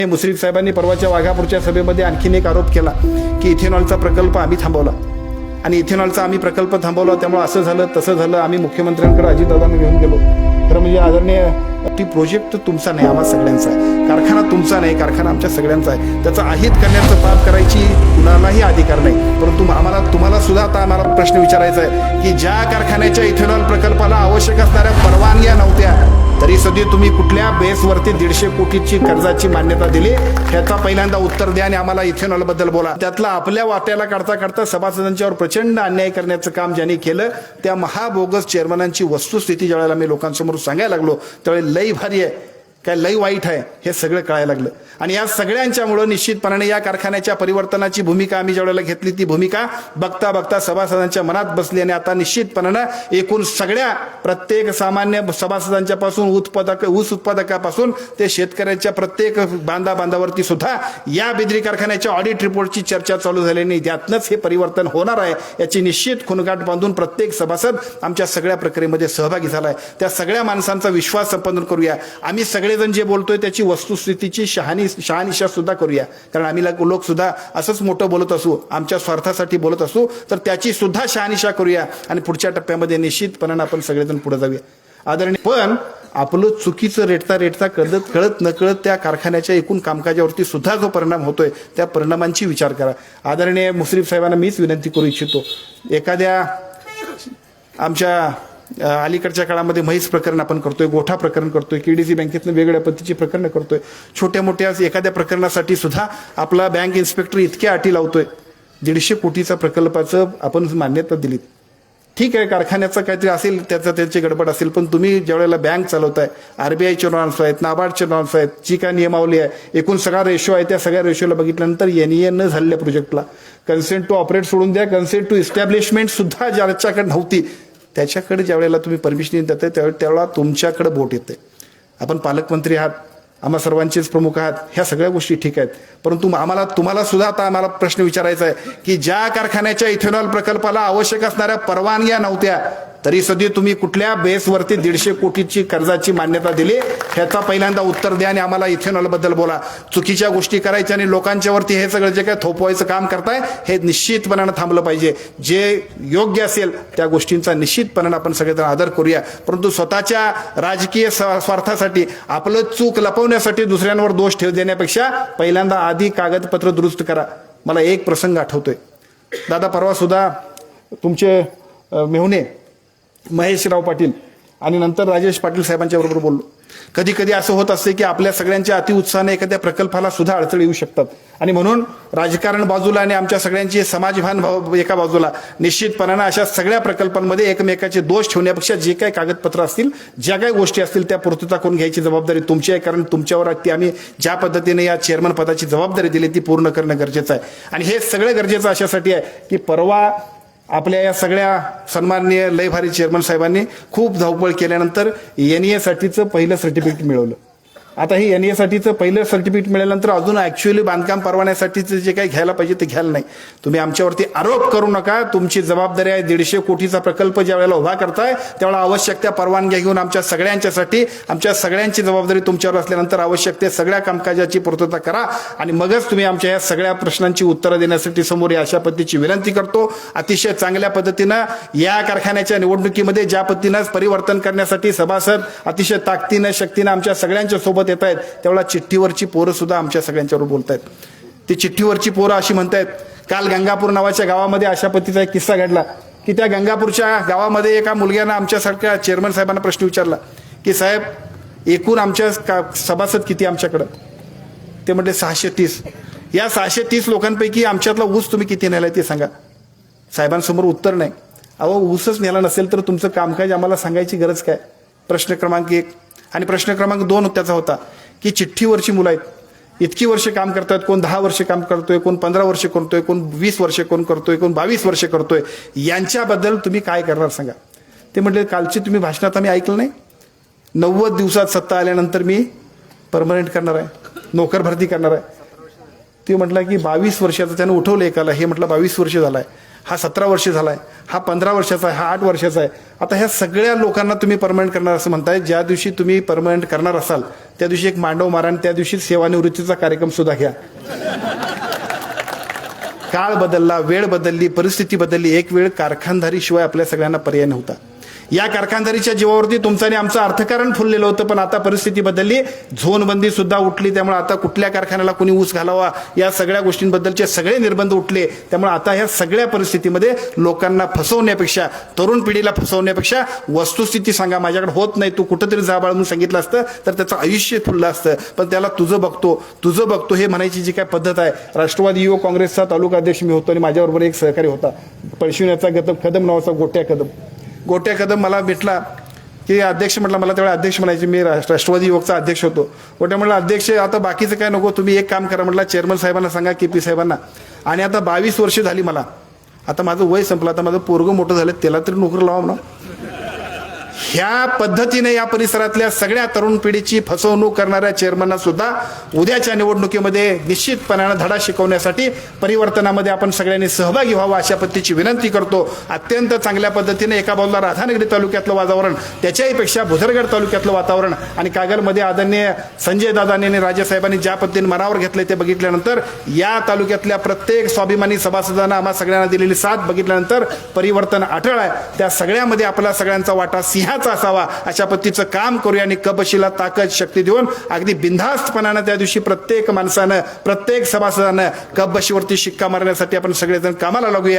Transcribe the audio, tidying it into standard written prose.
मुश्रीफ साहेबांनी परवाच्या वाघापूरच्या सभेमध्ये आणखीन एक आरोप केला की इथेनॉलचा प्रकल्प आम्ही थांबवला आणि इथेनॉलचा आम्ही प्रकल्प थांबवला त्यामुळे असं झालं तसं झालं, आम्ही मुख्यमंत्र्यांकडे अजितदादांना घेऊन गेलो. तर म्हणजे आदरणीय ती प्रोजेक्ट तुमचा नाही, आम्हा सगळ्यांचा आहे. कारखाना तुमचा नाही, कारखाना आमच्या सगळ्यांचा आहे. त्याचा अहित करण्याचं पाप करायची कुणालाही अधिकार नाही. परंतु तुम्हाला सुद्धा आता आम्हाला प्रश्न विचारायचा आहे की ज्या कारखान्याच्या इथेनॉल प्रकल्पाला आवश्यक असणाऱ्या परवानग्या नव्हत्या तरी सध्या तुम्ही कुठल्या बेसवरती 150 कोटीची कर्जाची मान्यता दिली, ह्याचा पहिल्यांदा उत्तर द्या आणि आम्हाला इथेनॉल बद्दल बोला. त्यातला आपल्या वाट्याला काढता काढता सभासदांच्यावर प्रचंड अन्याय करण्याचं काम ज्यांनी केलं त्या महाबोगस चेअरमनांची वस्तुस्थिती ज्यावेळेला मी लोकांसमोर सांगायला लागलो त्यावेळी लई भारी आहे काय लई वाईट आहे हे सगळं कळायला लागलं. आणि या सगळ्यांच्यामुळं निश्चितपणाने या कारखान्याच्या परिवर्तनाची भूमिका आम्ही ज्यावेळेला घेतली ती भूमिका बघता बघता सभासदांच्या मनात बसली आणि आता निश्चितपणानं एकूण सगळ्या प्रत्येक सामान्य सभासदांच्या पासून ऊस उत्पादकापासून ते शेतकऱ्यांच्या प्रत्येक बांधावरती सुद्धा या बिद्री कारखान्याच्या ऑडिट रिपोर्टची चर्चा चालू झाल्याने त्यातनंच हे परिवर्तन होणार आहे याची निश्चित खुणगाठ बांधून प्रत्येक सभासद आमच्या सगळ्या प्रक्रियेमध्ये सहभागी झालाय. त्या सगळ्या माणसांचा विश्वास संपादन करूया. आम्ही सगळेजण जे बोलतोय त्याची वस्तुस्थितीची शहानिशा सुद्धा करूया. कारण आम्ही लोक सुद्धा असंच मोठं बोलत असू, आमच्या स्वार्थासाठी बोलत असू तर त्याची सुद्धा शहानिशा करूया आणि पुढच्या टप्प्यामध्ये निश्चितपणाने आपण सगळेजण पुढे जाऊया. आदरणीय पण आपलं चुकीचं रेटता कळत नकळत त्या कारखान्याच्या एकूण कामकाजावरती सुद्धा जो परिणाम होतोय त्या परिणामांची विचार करा. आदरणीय मुश्रीफ साहेबांना मीच विनंती करू इच्छितो, एखाद्या आमच्या अलीकडच्या काळामध्ये म्हैस प्रकरण आपण करतोय, गोठा प्रकरण करतोय, केडीसी बँकेतनं वेगवेगळ्या पद्धतीची प्रकरणं करतोय. छोट्या मोठ्या एखाद्या प्रकरणासाठी सुद्धा आपला बँक इन्स्पेक्टर इतक्या अटी लावतोय. 150 कोटीचा प्रकल्पाचं आपण मान्यता दिली, ठीक आहे, कारखान्याचं काहीतरी असेल त्याची गडबड असेल, पण तुम्ही ज्यावेळेला बँक चालवताय, आरबीआयचे नॉर्म्स आहेत, नाबार्डचे नॉर्म्स आहेत, जी काय नियमावली आहे, एकूण सगळा रेशो आहे, त्या सगळ्या रेशोला बघितल्यानंतर एनईए न झालेल्या प्रोजेक्टला कन्सेंट टू ऑपरेट सोडून द्या, कन्सेंट टू इस्टॅब्लिशमेंट सुद्धा ज्याच्याकडे नव्हती त्याच्याकडे ज्यावेळेला तुम्ही परमिशन देताय त्यावेळेला तुमच्याकडे बोट येते. आपण पालकमंत्री आहात, आम्हा सर्वांचेच प्रमुख आहात, ह्या सगळ्या गोष्टी ठीक आहेत. परंतु तुम्हाला सुद्धा आता आम्हाला प्रश्न विचारायचा आहे की ज्या कारखान्याच्या इथेनॉल प्रकल्पाला आवश्यक असणाऱ्या परवानग्या नव्हत्या तरी सध्या तुम्ही कुठल्या बेसवरती 150 कोटीची कर्जाची मान्यता दिली, ह्याचा पहिल्यांदा उत्तर द्या आणि आम्हाला इथेनॉल बद्दल बोला. चुकीच्या गोष्टी करायच्या आणि लोकांच्यावरती हे सगळं जे काय थोपवायचं काम करताय हे निश्चितपणानं थांबलं पाहिजे. जे योग्य असेल त्या गोष्टींचा निश्चितपणानं आपण सगळेजण आदर करूया. परंतु स्वतःच्या राजकीय स्वार्थासाठी आपलं चूक लपवण्यासाठी दुसऱ्यांवर दोष ठेव देण्यापेक्षा पहिल्यांदा आधी कागदपत्र दुरुस्त करा. मला एक प्रसंग आठवतोय, दादा परवा सुद्धा तुमचे मेहुणे महेशराव पाटील आणि नंतर राजेश पाटील साहेबांच्या बरोबर बोललो. कधी कधी असं होत असते की आपल्या सगळ्यांच्या अतिउत्साहाने एखाद्या प्रकल्पाला सुद्धा अडचणी येऊ शकतात आणि म्हणून राजकारण बाजूला आणि आमच्या सगळ्यांची समाजभान एका बाजूला निश्चितपणानं अशा सगळ्या प्रकल्पांमध्ये एकमेकाचे दोष ठेवण्यापेक्षा जे काही कागदपत्र असतील, ज्या काही गोष्टी असतील त्या पूर्तता करून घ्यायची जबाबदारी तुमची आहे. कारण तुमच्यावर ती आम्ही ज्या पद्धतीने या चेअरमन पदाची जबाबदारी दिली ती पूर्ण करणं गरजेचं आहे. आणि हे सगळं गरजेचं अशासाठी आहे की परवा आपल्या या सगळ्या सन्माननीय लय भारी चेअरमन साहेबांनी खूप धावपळ केल्यानंतर एनईए साठीचं पहिलं सर्टिफिकेट मिळवलं. आता हे एनईए साठीचं पहिलं सर्टिफिकेट मिळाल्यानंतर अजून ऍक्च्युअली बांधकाम परवान्यासाठीचं जे काही घ्यायला पाहिजे ते घ्यायला नाही. तुम्ही आमच्यावरती आरोप करू नका, तुमची जबाबदारी आहे. 150 कोटीचा प्रकल्प ज्या वेळेला उभा करताय त्यावेळेला आवश्यक त्या परवानग्या घेऊन आमच्या सगळ्यांच्यासाठी आमच्या सगळ्यांची जबाबदारी तुमच्यावर असल्यानंतर आवश्यक ते सगळ्या कामकाजाची पूर्तता करा आणि मगच तुम्ही आमच्या या सगळ्या प्रश्नांची उत्तरं देण्यासाठी समोर या अशा पद्धतीची विनंती करतो. अतिशय चांगल्या पद्धतीनं या कारखान्याच्या निवडणुकीमध्ये ज्या पद्धतीनं परिवर्तन करण्यासाठी सभासद अतिशय ताकदीनं शक्तीनं आमच्या सगळ्यांच्या सोबत येत आहेत त्यावेळेला चिठ्ठीवरची पोरं सुद्धा आमच्या सगळ्यांच्यावर बोलतायत. ती चिठ्ठीवरची पोरं अशी म्हणतायत, काल गंगापूर नावाच्या गावामध्ये अशा पद्धतीचा एक किस्सा घडला की त्या गंगापूरच्या गावामध्ये एका मुलग्यानं आमच्यासारख्या चेअरमन साहेबांना प्रश्न विचारला की साहेब एकूण आमच्या सभासद किती आमच्याकडं? ते म्हटले 630. या 630 लोकांपैकी आमच्यातला ऊस तुम्ही किती नेलाय ते सांगा. साहेबांसमोर उत्तर नाही. अहो ऊसच नेला नसेल तर तुमचं कामकाज आम्हाला सांगायची गरज काय? प्रश्न क्रमांक 1. आणि प्रश्न क्रमांक 2 त्याचा होता की चिठ्ठीवरची मुलं आहेत, इतकी वर्ष काम करतात, कोण 10 वर्ष काम करतोय, कोण 15 वर्ष करतोय, कोण 20 वर्ष कोण करतोय, कोण 22 वर्ष करतोय, यांच्याबद्दल तुम्ही काय करणार सांगा. ते म्हटले कालची तुम्ही भाषणात आम्ही ऐकलं नाही, 90 दिवसात सत्ता आल्यानंतर मी परमनंट करणार आहे, नोकर भरती करणार आहे. ते म्हटलं की 22 वर्षाचं त्यानं उठवलं एकाला, हे म्हटलं 22 वर्ष झालाय. हा 17 वर्ष झाला आहे, हा 15 वर्षाचा आहे, हा 8 वर्षाचा आहे. आता ह्या सगळ्या लोकांना तुम्ही परमनंट करणार असं म्हणताय. ज्या दिवशी तुम्ही परमनंट करणार असाल त्या दिवशी एक मांडव मारा आणि त्या दिवशी सेवानिवृत्तीचा कार्यक्रम सुद्धा घ्या. काळ बदलला, वेळ बदलली, परिस्थिती बदलली. एक वेळ कारखानदारी शिवाय आपल्या सगळ्यांना पर्याय नव्हता. या कारखानदारीच्या जीवावरती तुमचं आणि आमचं अर्थकारण फुललेलं होतं. पण आता परिस्थिती बदलली, झोनबंदी सुद्धा उठली. त्यामुळे आता कुठल्या कारखान्याला कोणी ऊस घालावा या सगळ्या गोष्टींबद्दलचे सगळे निर्बंध उठले. त्यामुळे आता ह्या सगळ्या परिस्थितीमध्ये लोकांना फसवण्यापेक्षा, तरुण पिढीला फसवण्यापेक्षा वस्तुस्थिती सांगा, माझ्याकडे होत नाही, तू कुठंतरी जा बाळ म्हणून सांगितलं असतं तर त्याचं आयुष्य फुललं असतं. पण त्याला तुझं बघतो हे म्हणायची जी काय पद्धत आहे. राष्ट्रवादी युवक काँग्रेसचा तालुका अध्यक्ष मी होतो आणि माझ्याबरोबर एक सहकारी होता, पळशिवण्याचा कदम नावाचा गोट्या कदम मला भेटला की अध्यक्ष म्हटलं, मला त्यावेळेला अध्यक्ष म्हणायचे, मी राष्ट्रवादी युवकचा अध्यक्ष होतो. गोट्या म्हटलं, अध्यक्ष आता बाकीचं काय नको, तुम्ही एक काम करा म्हटलं, चेअरमन साहेबांना सांगा, KP साहेबांना. आणि आता 22 वर्ष झाली मला, आता माझं वय संपलं, आता माझं पोरगं मोठं झालं, त्याला तरी नोकरी लावा म्हणा. ह्या पद्धतीने या परिसरातल्या सगळ्या तरुण पिढीची फसवणूक करणाऱ्या चेअरमनना सुद्धा उद्याच्या निवडणुकीमध्ये निश्चितपणाने धडा शिकवण्यासाठी परिवर्तनामध्ये आपण सगळ्यांनी सहभागी व्हावं अशा पद्धतीची विनंती करतो. अत्यंत चांगल्या पद्धतीने एका बाजूला राधानगरी तालुक्यातलं वातावरण, त्याच्याही पेक्षा भुदरगड तालुक्यातलं वातावरण आणि कागलमध्ये आदरणीय संजय दादांनी आणि राजेसाहेबांनी ज्या पद्धतीने मनावर घेतले ते बघितल्यानंतर, या तालुक्यातल्या प्रत्येक स्वाभिमानी सभासदांना आम्हा सगळ्यांना दिलेली साथ बघितल्यानंतर परिवर्तन अटळ आहे. त्या सगळ्यामध्ये आपला सगळ्यांचा वाटा सिंहाचा असावा अशा पद्धतीचं काम करूया आणि कबशीला ताकद शक्ती देऊन अगदी बिनधास्तपणानं त्या दिवशी प्रत्येक माणसानं, प्रत्येक सभासदानं कबशीवरती शिक्का मारण्यासाठी आपण सगळेजण कामाला लागूया.